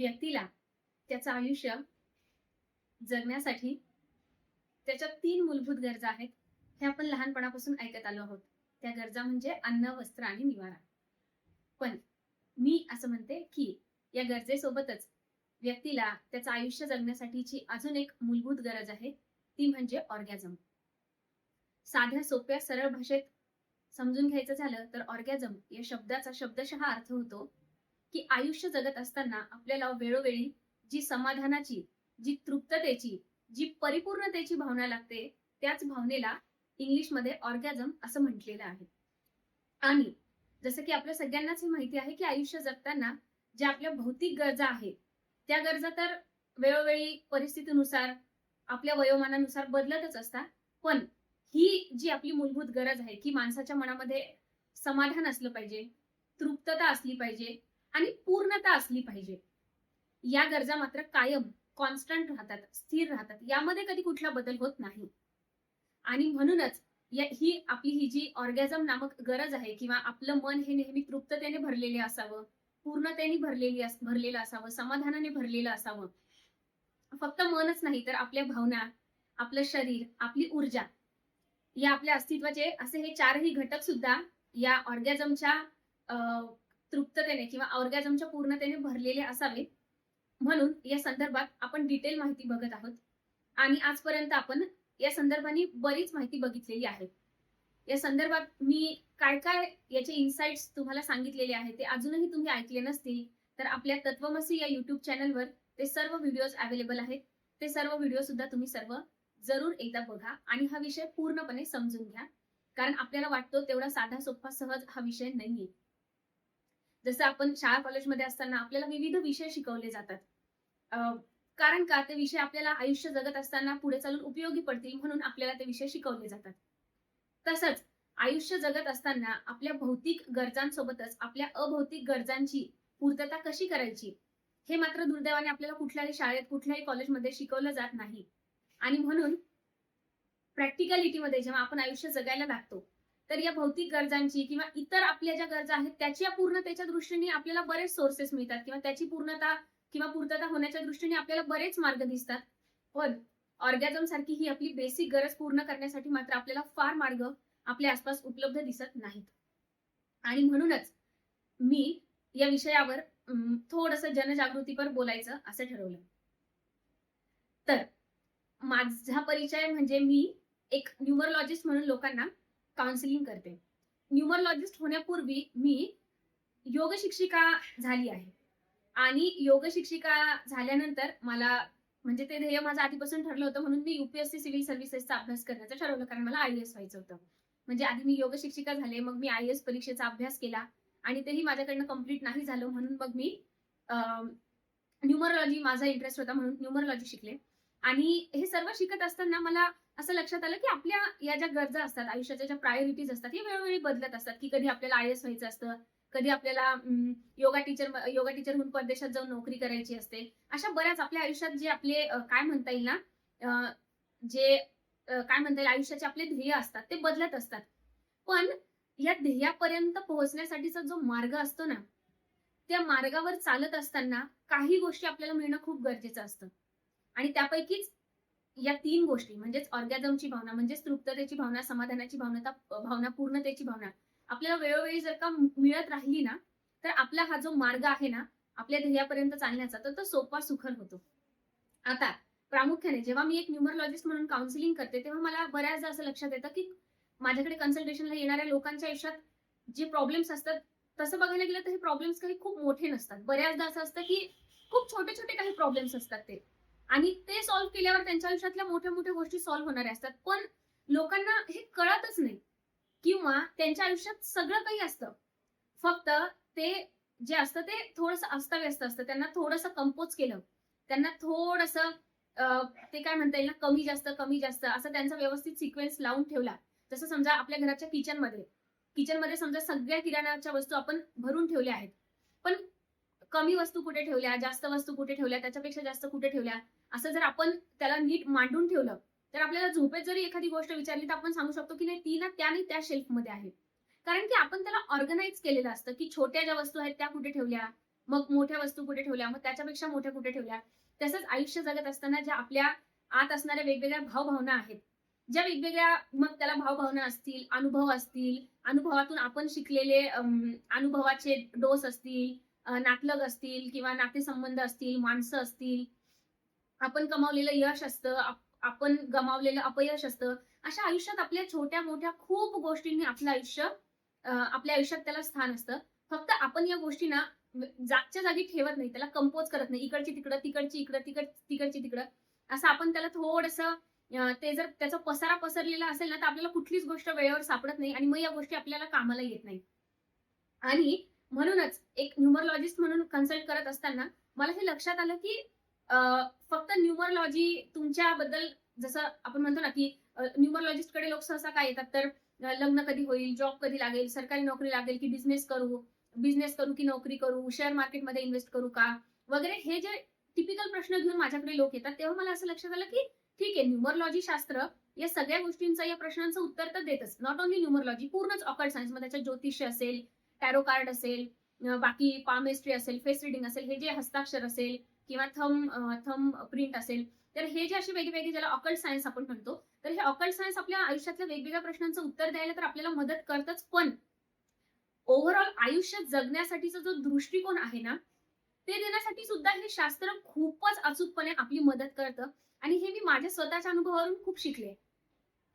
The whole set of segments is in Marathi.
व्यक्तीला त्याचं आयुष्य जगण्यासाठी त्याच्या 3 मूलभूत गरजा आहेत. हे आपण लहानपणापासून ऐकत आलो आहोत. त्या गरजा म्हणजे अन्न, वस्त्र आणि निवारा. पण मी असं म्हणते, की या गरजेसोबतच व्यक्तीला त्याचं आयुष्य जगण्यासाठीची अजून एक मूलभूत गरज आहे. ती म्हणजे ऑर्गॅझम. साध्या, सोप्या, सरळ भाषेत समजून घ्यायचं झालं तर ऑर्गॅझम या शब्दाचा शब्दशः अर्थ होतो, की आयुष्य जगत असताना आपल्याला वेळोवेळी जी समाधानाची, जी तृप्ततेची, जी परिपूर्णतेची भावना लागते, त्याच भावनेला इंग्लिशमध्ये ऑर्गॅझम असं म्हटलेलं आहे. आणि जसं की आपल्या सगळ्यांनाच हे माहिती आहे, की आयुष्य जगताना ज्या आपल्या भौतिक गरजा आहेत, त्या गरजा तर वेळोवेळी परिस्थितीनुसार, आपल्या वयोमानानुसार बदलतच असतात. पण ही जी आपली मूलभूत गरज आहे, की माणसाच्या मनामध्ये समाधान असलं पाहिजे, तृप्तता असली पाहिजे आणि पूर्णता असली पाहिजे. या गरजा मात्र कायम कॉन्स्टंट राहतात, स्थिर राहतात. यामध्ये कधी कुठला बदल होत नाही. आणि म्हणूनच ही जी ऑर्गॅझम नामक गरज आहे किंवा आपलं मन हे नेहमी तृप्ततेने भरलेले असावं, पूर्णतेने भरलेलं असावं, समाधानाने भरलेलं असावं. फक्त मनच नाही तर आपल्या भावना, आपलं शरीर, आपली ऊर्जा या आपल्या अस्तित्वाचे असे हे 4ही घटक सुद्धा या ऑर्गॅझमच्या अ, तृप्ततेने किंवा ऑर्गॅझमच्या पूर्णतेने भरलेले असावे. म्हणून या संदर्भात आपण डिटेल माहिती बघत आहोत आणि आजपर्यंत आपण या संदर्भाने बरीच माहिती बघितलेली आहे. या संदर्भात मी काय-काय याचे इन्साइट्स तुम्हाला सांगितलेले आहेत, ते अजूनही तुम्ही ऐकले नसतील, तर आपल्या तत्वमसी या YouTube चॅनलवर ते सर्व व्हिडिओज अवेलेबल आहेत. ते सर्व व्हिडिओ सुद्धा तुम्ही सर्व जरूर एकदा बघा आणि हा विषय पूर्णपणे समजून घ्या. कारण आपल्याला वाटतो तेवढा साधा, सोपा, सहज हा विषय नाहीये. जसं आपण शाळा कॉलेजमध्ये असताना आपल्याला विविध विषय शिकवले जातात. अ, कारण का ते विषय आपल्याला आयुष्य जगत असताना पुढे चालून उपयोगी पडतील म्हणून आपल्याला ते विषय शिकवले जातात. तसंच आयुष्य जगत असताना आपल्या भौतिक गरजांसोबतच आपल्या अभौतिक गरजांची पूर्तता कशी करायची, हे मात्र दुर्दैवाने आपल्याला कुठल्याही शाळेत, कुठल्याही कॉलेजमध्ये शिकवलं जात नाही. आणि म्हणून प्रॅक्टिकॅलिटीमध्ये जेव्हा आपण आयुष्य जगायला लागतो, तर या भौतिक गरजांची किंवा इतर आपल्या ज्या गरजा आहेत त्याच्या पूर्णतेच्या दृष्टीने आपल्याला बरेच सोर्सेस मिळतात किंवा त्याची पूर्णता किंवा पूर्तता होण्याच्या दृष्टीने आपल्याला बरेच मार्ग दिसतात. पण ऑर्गॅझम सारखी ही आपली बेसिक गरज पूर्ण करण्यासाठी मात्र आपल्याला फार मार्ग आपल्या आसपास उपलब्ध दिसत नाहीत. आणि म्हणूनच मी या विषयावर थोडंसं जनजागृतीपर बोलायचं असं ठरवलं. तर माझा परिचय म्हणजे मी एक न्यूमरोलॉजिस्ट म्हणून लोकांना काउन्सिलिंग करते. न्यूमरोलॉजिस्ट होण्यापूर्वी मी योग शिक्षिका झाली आहे आणि योग शिक्षिका झाल्यानंतर मला म्हणजे ते ध्येय माझं आधीपासून ठरलं होतं म्हणून मी UPSC सिव्हिल सर्व्हिसेसचा अभ्यास करण्याचं ठरवलं कारण मला IAS व्हायचं होतं. म्हणजे आधी मी योग शिक्षिका झाले, मग मी IAS परीक्षेचा अभ्यास केला आणि तेही माझ्याकडनं कंप्लीट नाही झालं म्हणून मग मी न्यूमरोलॉजी माझा इंटरेस्ट होता म्हणून न्यूमरोलॉजी शिकले. आणि हे सर्व शिकत असताना मला असं लक्षात आलं, की आपल्या या ज्या गरजा असतात, आयुष्याच्या ज्या प्रायोरिटीज असतात, हे वेळोवेळी बदलत असतात, की कधी आपल्याला IAS व्हायचं असतं, कधी आपल्याला योगा टीचर होऊन परदेशात जाऊन नोकरी करायची असते. अशा बऱ्याच आपल्या आयुष्यात जे आपले काय म्हणता येईल ना, अ, जे काय म्हणता येईल आयुष्याचे आपले ध्येय असतात, ते बदलत असतात. पण या ध्येयापर्यंत पोहोचण्यासाठीचा जो मार्ग असतो ना, त्या मार्गावर चालत असताना काही गोष्टी आपल्याला मिळणं खूप गरजेचं असतं. आणि त्यापैकीच या 3 गोष्टी म्हणजेच ऑर्गॅझमची भावना, म्हणजेच तृप्ततेची भावना, समाधानाची भावना, पूर्णतेची भावना आपल्याला वेळोवेळी जर का मिळत राहिली ना, तर आपला हा जो मार्ग आहे ना, आपल्या ध्येयापर्यंत चालण्याचा, तर तो सोपा सुखर होतो. आता प्रामुख्याने जेव्हा मी एक न्यूमरोलॉजिस्ट म्हणून काउन्सिलिंग करते, तेव्हा मला बऱ्याचदा असं लक्षात येतं, की माझ्याकडे कन्सल्टेशनला येणाऱ्या लोकांच्या आयुष्यात जे प्रॉब्लेम्स असतात, तसं बघायला गेलं तर हे प्रॉब्लेम्स काही खूप मोठे नसतात. बऱ्याचदा असं असतं, की खूप छोटे-छोटे काही प्रॉब्लेम्स असतात ते. आणि ते सॉल्व्ह केल्यावर त्यांच्या आयुष्यातल्या मोठ्या-मोठ्या गोष्टी सॉल्व्ह होणाऱ्या असतात. पण लोकांना हे कळतच नाही किंवा त्यांच्या आयुष्यात सगळं काही असतं. फक्त ते जे असतं ते थोडंसं अस्ताव्यस्त असतं. त्यांना थोडंसं कंपोज केलं, त्यांना थोडंसं ते काय म्हणता येईल ना, कमी-जास्त, कमी-जास्त असं त्यांचा व्यवस्थित सिक्वेन्स लावून ठेवला. जसं समजा आपल्या घराच्या किचनमध्ये समजा सगळ्या किराणाच्या वस्तू आपण भरून ठेवल्या आहेत. पण कमी वस्तू कुठे ठेवल्या, जास्त वस्तू कुठे ठेवल्या, त्याच्यापेक्षा जास्त कुठे ठेवल्या, असं जर आपण त्याला नीट मांडून ठेवलं, तर आपल्याला झोपेत जरी एखादी गोष्ट विचारली, तर आपण सांगू शकतो, की नाही ती ना त्या नाही त्या शेल्फमध्ये आहे. कारण की आपण त्याला ऑर्गनाइज केलेलं असतं, की छोट्या ज्या वस्तू आहेत त्या कुठे ठेवल्या, मग मोठ्या वस्तू कुठे ठेवल्या, मग त्याच्यापेक्षा मोठ्या कुठे ठेवल्या. तसंच आयुष्य जगत असताना ज्या आपल्या आत असणाऱ्या वेगवेगळ्या भावभावना आहेत, ज्या वेगवेगळ्या मग त्याला भावभावना असतील, अनुभव असतील, अनुभवातून आपण शिकलेले अनुभवाचे डोस असतील, नातलग असतील किंवा नातेसंबंध असतील, माणसं असतील, आपण कमावलेलं यश असतं, आपण गमावलेलं अपयश असतं. अशा आयुष्यात आपल्या छोट्या-मोठ्या खूप गोष्टींनी आपलं आयुष्य आपल्या आयुष्यात त्याला स्थान असतं. फक्त आपण या गोष्टी ना जागच्या जागी ठेवत नाही. त्याला कंपोज करत नाही. इकडची तिकडं, तिकडची इकडं, तिकडची तिकडं. असं आपण त्याला थोडंसं ते जर त्याचा पसारा पसरलेला असेल ना, तर आपल्याला कुठलीच गोष्ट वेळेवर सापडत नाही आणि मग या गोष्टी आपल्याला कामाला येत नाही. आणि म्हणूनच एक न्यूमरॉलॉजिस्ट म्हणून कन्सल्ट करत असताना मला हे लक्षात आलं, की अ, फक्त न्यूमरॉलॉजी तुमच्याबद्दल जसं आपण म्हणतो ना, की न्यूमरॉलॉजिस्टकडे लोक सहसा काय येतात तर लग्न कधी होईल, जॉब कधी लागेल, सरकारी नोकरी लागेल की बिझनेस करू की नोकरी करू, शेअर मार्केटमध्ये इन्व्हेस्ट करू का? वगैरे हे जे टिपिकल प्रश्न घेऊन माझ्याकडे लोक येतात, तेव्हा मला असं लक्षात आलं, की ठीक आहे न्यूमरॉलॉजी शास्त्र या सगळ्या गोष्टींचं, या प्रश्नांचं उत्तर तर देतच. नॉट ओन्ली न्यूमरॉलॉजी, पूर्णच ऑकल्ट सायन्स. मग त्याच्यात ज्योतिष असेल, टॅरो कार्ड असेल, बाकी पाल्मिस्ट्री असेल, फेस रीडिंग असेल, हे जे हस्ताक्षर असेल किंवा थंब प्रिंट असेल, तर हे जे असे वेगवेगळे ज्याला ऑकल्ट सायन्स आपण म्हणतो, तर हे ऑकल्ट सायन्स आपल्या आयुष्यातल्या वेगवेगळ्या प्रश्नांचं उत्तर द्यायला तर आपल्याला मदत करतच, पण ओव्हरऑल आयुष्य जगण्यासाठीचा जो दृष्टिकोन आहे ना, ते देण्यासाठी सुद्धा हे शास्त्र खूपच अचूकपणे आपली मदत करतं. आणि हे मी माझ्या स्वतःच्या अनुभवावरून खूप शिकले,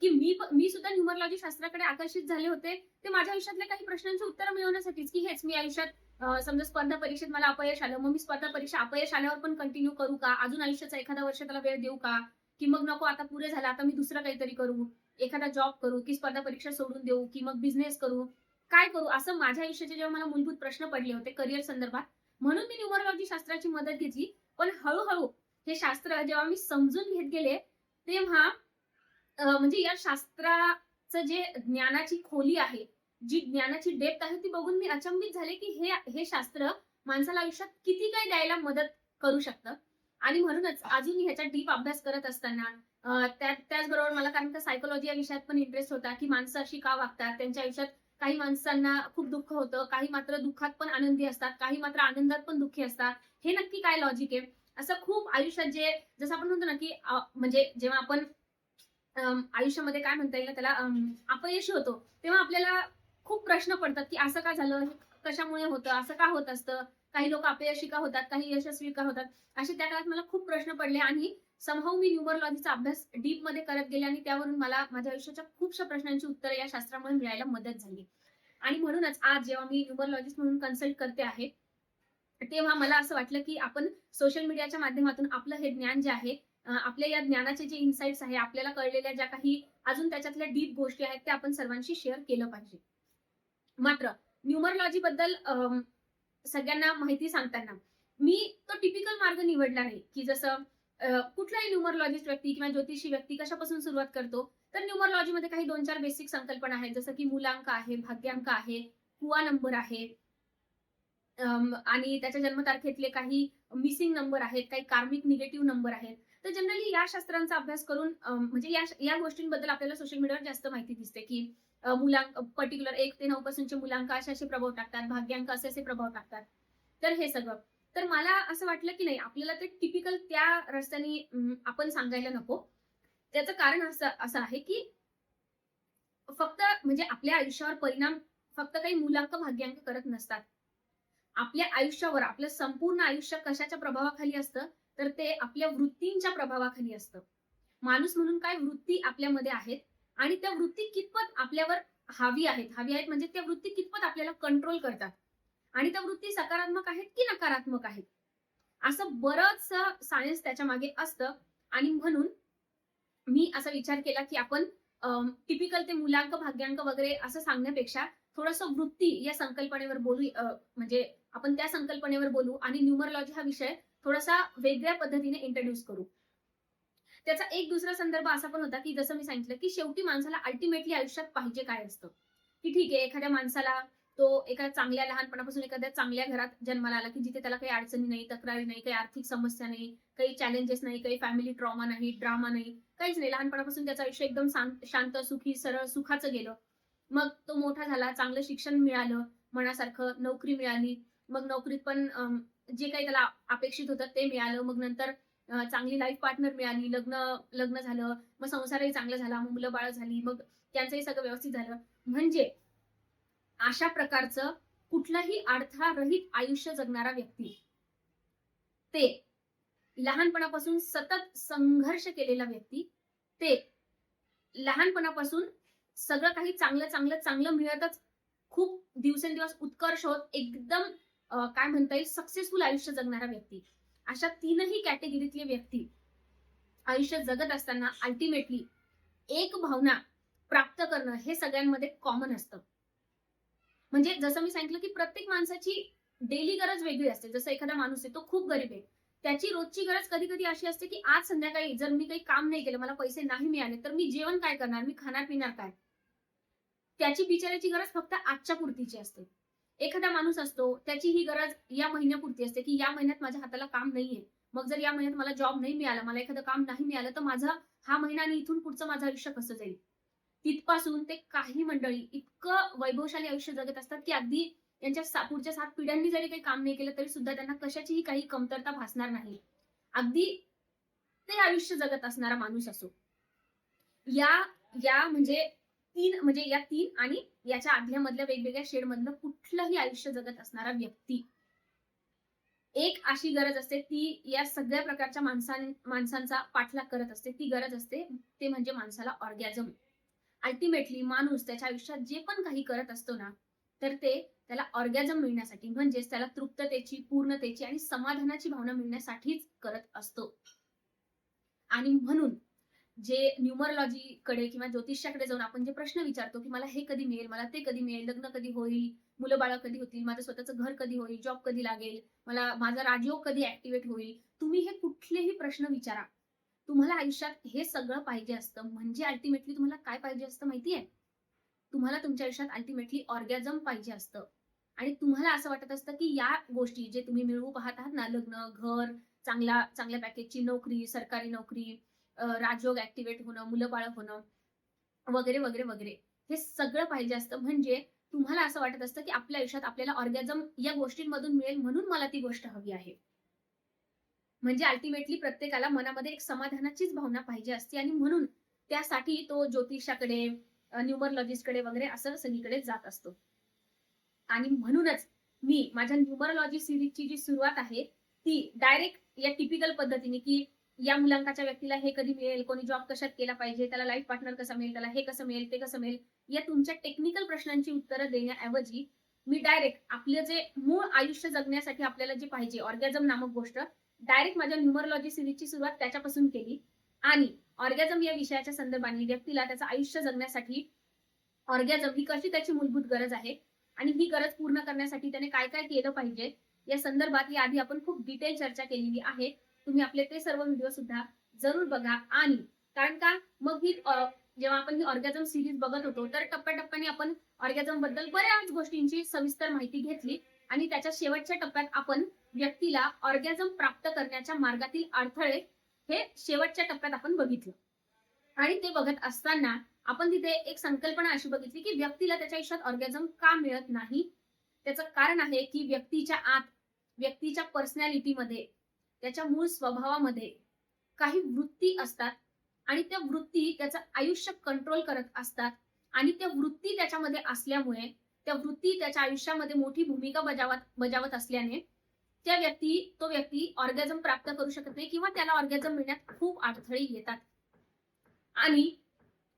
की मी सुद्धा न्यूमरॉलॉजी शास्त्राकडे आकर्षित झाले होते. ते माझ्या आयुष्यातल्या काही प्रश्नांची उत्तरं मिळवण्यासाठीच, की हेच मी आयुष्यात समजा स्पर्धा परीक्षेत मला अपयश आलं, मग मी स्पर्धा परीक्षा अपयश आल्यावर पण कंटिन्यू करू का? अजून आयुष्याचा एखादा वर्ष त्याला वेळ देऊ का? की मग नको आता पुरे झालं, आता मी दुसरं काहीतरी करू, एखादा जॉब करू, की स्पर्धा परीक्षा सोडून देऊ, की मग बिझनेस करू, काय करू? असं माझ्या आयुष्याचे जेव्हा मला मूलभूत प्रश्न पडले होते करिअर संदर्भात, म्हणून मी न्यूमरॉलॉजी शास्त्राची मदत घेतली. पण हळू हे शास्त्र जेव्हा मी समजून घेत गेले, तेव्हा म्हणजे या शास्त्राचं जे ज्ञानाची खोली आहे, जी ज्ञानाची डेप्थ आहे, ती बघून मी अचंबित झाले, की हे शास्त्र माणसाला आयुष्यात किती काही द्यायला मदत करू शकतं. आणि म्हणूनच अजून ह्याचा डीप अभ्यास करत असताना त्याचबरोबर मला कारण का सायकॉलॉजी या विषयात पण इंटरेस्ट होता, की माणसं अशी का वागतात? त्यांच्या आयुष्यात काही माणसांना खूप दुःख होतं, काही मात्र दुःखात पण आनंदी असतात, काही मात्र आनंदात पण दुःखी असतात. हे नक्की काय लॉजिक आहे? असं खूप आयुष्यात जे जसं आपण म्हणतो ना, की म्हणजे जेव्हा आपण आयुष्यामध्ये काय म्हणता येईल त्याला अपयशी होतो, तेव्हा आपल्याला खूप प्रश्न पडतात, की असं का झालं? हे कशामुळे होतं? असं का होत असतं? काही लोकं अपयशी का होतात? काही यशस्वी का होतात? असे त्या काळात मला खूप प्रश्न पडले आणि समहाऊ मी न्यूमरॉलॉजीचा अभ्यास डीपमध्ये करत गेले आणि त्यावरून मला माझ्या आयुष्याच्या खूपशा प्रश्नांची उत्तरं या शास्त्रामुळे मिळायला मदत झाली. आणि म्हणूनच आज जेव्हा मी न्यूमरॉलॉजिस्ट म्हणून कन्सल्ट करते आहे, तेव्हा मला असं वाटलं, की आपण सोशल मीडियाच्या माध्यमातून आपलं हे ज्ञान जे आहे, आपल्या या ज्ञानाचे जे इन्साइट्स आहे, आपल्याला कळलेल्या ज्या काही अजून त्याच्यातल्या डीप गोष्टी आहेत, त्या आपण सर्वांशी शेअर केलं पाहिजे. मात्र न्यूमरॉलॉजी बद्दल सगळ्यांना माहिती सांगताना मी तो टिपिकल मार्ग निवडला नाही, की जसं कुठलाही न्यूमरॉलॉजिस्ट व्यक्ती किंवा ज्योतिषी व्यक्ती कशापासून सुरुवात करतो, तर न्यूमरॉलॉजीमध्ये काही 2-4 बेसिक संकल्पना आहेत, जसं की मूलांक आहे, भाग्यांक आहे, कुवा नंबर आहे, आणि त्याच्या जन्मतारखेतले काही मिसिंग नंबर आहेत, काही कार्मिक निगेटिव्ह नंबर आहेत. तर जनरली या शास्त्रांचा अभ्यास करून म्हणजे या गोष्टींबद्दल आपल्याला सोशल मीडियावर जास्त माहिती दिसते, की मुलांक पर्टिक्युलर 1 ते 9 पासूनचे मुलांक असे-असे प्रभाव टाकतात, भाग्यांक असे-असे प्रभाव टाकतात. तर हे सगळं. तर मला असं वाटलं, की नाही आपल्याला ते टिपिकल त्या रस्त्याने आपण सांगायला नको. त्याचं कारण असं असं आहे, की फक्त म्हणजे आपल्या आयुष्यावर परिणाम फक्त काही मुलांक, भाग्यांक करत नसतात. आपल्या आयुष्यावर आपलं संपूर्ण आयुष्य कशाच्या प्रभावाखाली असतं, तर ते आपल्या वृत्तींच्या प्रभावाखाली असतं. माणूस म्हणून काय वृत्ती आपल्यामध्ये आहेत आणि त्या वृत्ती कितपत आपल्यावर हावी आहेत म्हणजे त्या वृत्ती कितपत आपल्याला कंट्रोल करतात आणि त्या वृत्ती सकारात्मक आहेत की नकारात्मक आहेत. असं बरंचसं सायन्स त्याच्यामागे असतं आणि म्हणून मी असा विचार केला, की आपण टिपिकल ते मुलांक, भाग्यांक वगैरे असं सांगण्यापेक्षा थोडंसं वृत्ती या संकल्पनेवर बोलू, म्हणजे आपण त्या संकल्पनेवर बोलू आणि न्यूमरॉलॉजी हा विषय थोडासा वेगळ्या पद्धतीने इंट्रोड्यूस करू. त्याचा एक दुसरा संदर्भ असा पण होता, की जसं मी सांगितलं, की शेवटी माणसाला अल्टिमेटली आयुष्यात पाहिजे काय असतं, की ठीक आहे एखाद्या माणसाला तो एका चांगल्या लहानपणापासून एखाद्या चांगल्या घरात जन्माला आला, की जिथे त्याला काही अडचणी नाही, तक्रारी नाही, काही आर्थिक समस्या नाही, काही चॅलेंजेस नाही, काही फॅमिली ट्रॉमा नाही, ड्रामा नाही, काहीच नाही. लहानपणापासून त्याचं आयुष्य एकदम शांत, सुखी, सरळ, सुखाचं गेलं. मग तो मोठा झाला, चांगलं शिक्षण मिळालं, मनासारखं नोकरी मिळाली मग नोकरीत पण जे काही त्याला अपेक्षित होतं ते मिळालं. मग नंतर चांगली लाईफ पार्टनर मिळाली, लग्न लग्न झालं, मग संसारही चांगला झाला, मग मुलं-बाळं झाली, मग त्यांचंही सगळं व्यवस्थित झालं. म्हणजे अशा प्रकारचं कुठलंही अडथळारहित आयुष्य जगणारा व्यक्ती, ते लहानपणापासून सतत संघर्ष केलेला व्यक्ती, ते लहानपणापासून सगळं काही चांगलं मिळतच खूप दिवसेंदिवस उत्कर्ष होत एकदम काय म्हणता येईल सक्सेसफुल आयुष्य जगणारा व्यक्ती. अशा तीनही कॅटेगरीतले व्यक्ती आयुष्य जगत असताना अल्टिमेटली एक भावना प्राप्त करणं हे सगळ्यांमध्ये कॉमन असतं. म्हणजे जसं मी सांगितलं, की प्रत्येक माणसाची डेली गरज वेगळी असते. जसं एखादा माणूस आहे, तो खूप गरीब आहे. त्याची रोजची गरज कधी-कधी अशी असते, की आज संध्याकाळी जर मी काही काम नाही केलं, मला पैसे नाही मिळाले, तर मी जेवण काय करणार? मी खाणार-पिणार काय? त्याची बिचाऱ्याची गरज फक्त आजच्या पुरतीची असते. एखादा माणूस असतो, त्याची ही गरज या महिन्यापुरती असते, की या महिन्यात माझ्या हाताला काम नाहीये. मग जर या महिन्यात मला जॉब नाही मिळाला, मला एखादं काम नाही मिळालं, तर माझा हा महिना आणि इथून पुढचं माझं आयुष्य कसं जाईल? तिथपासून ते काही मंडळी इतकं वैभवशाली आयुष्य जगत असतात, की अगदी त्यांच्या पुढच्या 7 पिढ्यांनी जरी काही काम नाही केलं, तरी सुद्धा त्यांना कशाचीही काही कमतरता भासणार नाही. अगदी ते आयुष्य जगत असणारा माणूस असो. या या म्हणजे 3 म्हणजे या 3 आणि याच्या आदल्या-मधल्या वेगवेगळ्या शेडमधलं कुठलंही आयुष्य जगत असणारा व्यक्ती, एक अशी गरज असते, ती या सगळ्या प्रकारच्या माणसांचा पाठलाग करत असते. ती गरज असते, ते म्हणजे माणसाला ऑर्गॅझम. अल्टिमेटली माणूस त्याच्या आयुष्यात जे पण काही करत असतो ना, तर ते त्याला ऑर्गॅझम मिळण्यासाठी म्हणजेच त्याला तृप्ततेची, पूर्णतेची आणि समाधानाची भावना मिळण्यासाठीच करत असतो. आणि म्हणून जे न्यूमरोलॉजीकडे किंवा ज्योतिषाकडे जाऊन आपण जे प्रश्न विचारतो, की मला हे कधी मिळेल, मला ते कधी मिळेल, लग्न कधी होईल, मुलं-बाळं कधी होतील, माझं स्वतःचं घर कधी होईल, जॉब कधी लागेल, मला माझा राजयोग कधी ॲक्टिव्हेट होईल. तुम्ही हे कुठलेही प्रश्न विचारा. तुम्हाला आयुष्यात हे सगळं पाहिजे असतं. म्हणजे अल्टिमेटली तुम्हाला काय पाहिजे असतं माहिती तुम्हाला तुमच्या आयुष्यात अल्टिमेटली ऑर्गॅझम पाहिजे असतं. आणि तुम्हाला असं वाटत असतं, की या गोष्टी जे तुम्ही मिळवू पाहत आहात ना, लग्न, घर, चांगल्या पॅकेजची नोकरी, सरकारी नोकरी, राजयोग ॲक्टिव्हेट होणं, मुलं-बाळं होणं, वगैरे, वगैरे, वगैरे. हे सगळं पाहिजे असतं. म्हणजे तुम्हाला असं वाटत असतं, की आपल्या आयुष्यात आपल्याला ऑर्गॅझम या गोष्टींमधून मिळेल म्हणून मला ती गोष्ट हवी आहे. म्हणजे अल्टिमेटली प्रत्येकाला मनामध्ये एक समाधानाचीच भावना पाहिजे असते आणि म्हणून त्यासाठी तो ज्योतिषाकडे, न्यूमरोलॉजिस्टकडे वगैरे असं सगळीकडे जात असतो. आणि म्हणूनच मी माझ्या न्यूमरोलॉजी सीरीजची जी सुरुवात आहे, ती डायरेक्ट या टिपिकल पद्धतीने, की या मुलांकाच्या व्यक्तीला हे कधी मिळेल, कोणी जॉब कशात केला पाहिजे, त्याला लाईफ पार्टनर कसा मिळेल, त्याला हे कसं मिळेल, ते कसं मिळेल, या तुमच्या टेक्निकल प्रश्नांची उत्तरं देण्याऐवजी मी डायरेक्ट आपलं जे मूळ आयुष्य जगण्यासाठी आपल्याला जे पाहिजे, ऑर्गॅझम नामक गोष्ट, डायरेक्ट माझ्या न्यूमरोलॉजी सीरीजची सुरुवात त्याच्यापासून केली आणि ऑर्गॅझम या विषयाच्या संदर्भाने व्यक्तीला त्याचं आयुष्य जगण्यासाठी ऑर्गॅझम ही कशी त्याची मूलभूत गरज आहे आणि ही गरज पूर्ण करण्यासाठी त्याने काय-काय केलं पाहिजे, या संदर्भात याआधी आपण खूप डिटेल चर्चा केलेली आहे. तुम्ही आपले ते सर्व व्हिडिओ सुद्धा जरूर बघा आणि कारण का मग जेव्हा आपण ही ऑर्गॅझम सीरीज बघत होतो, तर टप्प्याटप्प्याने आपण ऑर्गॅझमबद्दल बऱ्याच गोष्टींची सविस्तर माहिती घेतली आणि त्याच्या शेवटच्या टप्प्यात आपण व्यक्तीला ऑर्गॅझम प्राप्त करण्याच्या मार्गातील अडथळे हे शेवटच्या टप्प्यात आपण बघितलं. आणि ते बघत असताना आपण तिथे एक संकल्पना अशी बघितली, की व्यक्तीला त्याच्या आयुष्यात ऑर्गॅझम का मिळत नाही? त्याचं कारण आहे, की व्यक्तीच्या आत, व्यक्तीच्या पर्सनॅलिटीमध्ये, त्याच्या मूळ स्वभावामध्ये काही वृत्ती असतात आणि त्या वृत्ती त्याचं आयुष्य कंट्रोल करत असतात आणि त्या वृत्ती त्याच्यामध्ये असल्यामुळे, त्या वृत्ती त्याच्या आयुष्यामध्ये मोठी भूमिका बजावत असल्याने तो व्यक्ती ऑर्गॅझम प्राप्त करू शकत नाही किंवा त्याला ऑर्गॅझम मिळण्यात खूप अडथळे येतात. आणि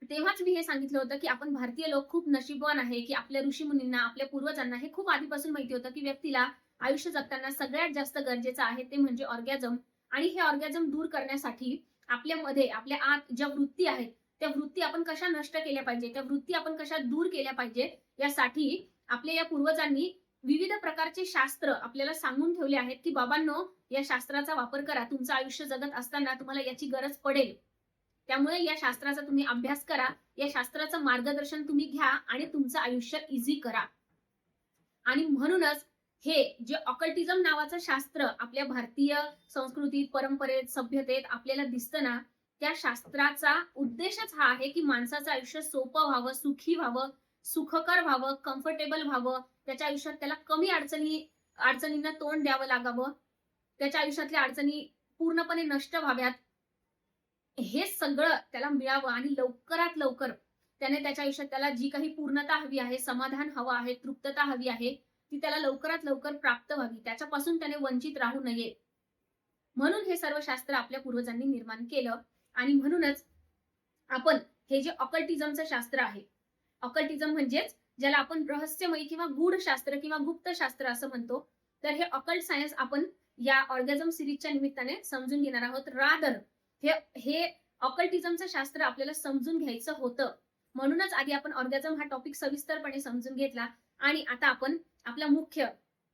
तेव्हाच मी हे सांगितलं होतं, की आपण भारतीय लोक खूप नशीबवान आहे, की आपल्या ऋषीमुनींना, आपल्या पूर्वजांना हे खूप आधीपासून माहिती होतं, की व्यक्तीला आयुष्य जगताना सगळ्यात जास्त गरजेचं आहे ते म्हणजे ऑर्गॅझम आणि हे ऑर्गॅझम दूर करण्यासाठी आपल्यामध्ये, आपल्या आत ज्या वृत्ती आहेत, त्या वृत्ती आपण कशा नष्ट केल्या पाहिजे, त्या वृत्ती आपण कशा दूर केल्या पाहिजे, यासाठी आपल्या या पूर्वजांनी विविध प्रकारचे शास्त्र आपल्याला सांगून ठेवले आहेत, की बाबांनो, या शास्त्राचा वापर करा. तुमचं आयुष्य जगत असताना तुम्हाला याची गरज पडेल. त्यामुळे या शास्त्राचा तुम्ही अभ्यास करा, या शास्त्राचं मार्गदर्शन तुम्ही घ्या आणि तुमचं आयुष्य इझी करा. आणि म्हणूनच हे जे ऑकल्टिझम नावाचं शास्त्र आपल्या भारतीय संस्कृतीत, परंपरेत, सभ्यतेत आपल्याला दिसतं ना, त्या शास्त्राचा उद्देशच हा आहे, की माणसाचं आयुष्य सोपं व्हावं, सुखी व्हावं, सुखकर व्हावं, कम्फर्टेबल व्हावं, त्याच्या आयुष्यात त्याला कमी अडचणी अडचणींना तोंड द्यावं लागावं, त्याच्या आयुष्यातल्या अडचणी पूर्णपणे नष्ट व्हाव्यात, हे सगळं त्याला मिळावं आणि लवकरात लवकर त्याने त्याच्या आयुष्यात त्याला जी काही पूर्णता हवी आहे, समाधान हवं आहे, तृप्तता हवी आहे, ती त्याला लवकरात लवकर प्राप्त व्हावी. त्याच्यापासून त्याने वंचित राहू नये. म्हणून हे सर्व शास्त्र आपल्या पूर्वजांनी निर्माण केलं आणि म्हणूनच आपण हे जे ऑकल्टिझमचं शास्त्र आहे, ऑकल्टिझम म्हणजेच ज्याला आपण रहस्यमयी किंवा गूढ शास्त्र किंवा गुप्त शास्त्र असं म्हणतो. तर हे ऑकल्ट सायन्स आपण या ऑर्गॅझम सिरीजच्या निमित्ताने समजून घेणार आहोत. रादर हे हे ऑकल्टिझमचं शास्त्र आपल्याला समजून घ्यायचं होतं. म्हणूनच आधी आपण ऑर्गॅझम हा टॉपिक सविस्तरपणे समजून घेतला आणि आता आपण आपला मुख्य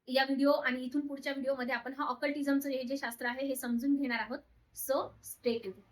या व्हिडिओ आणि इथून पुढच्या व्हिडिओमध्ये आपण हा ऑकल्टिझमचं हे जे शास्त्र आहे हे समजून घेणार आहोत. So stay tuned.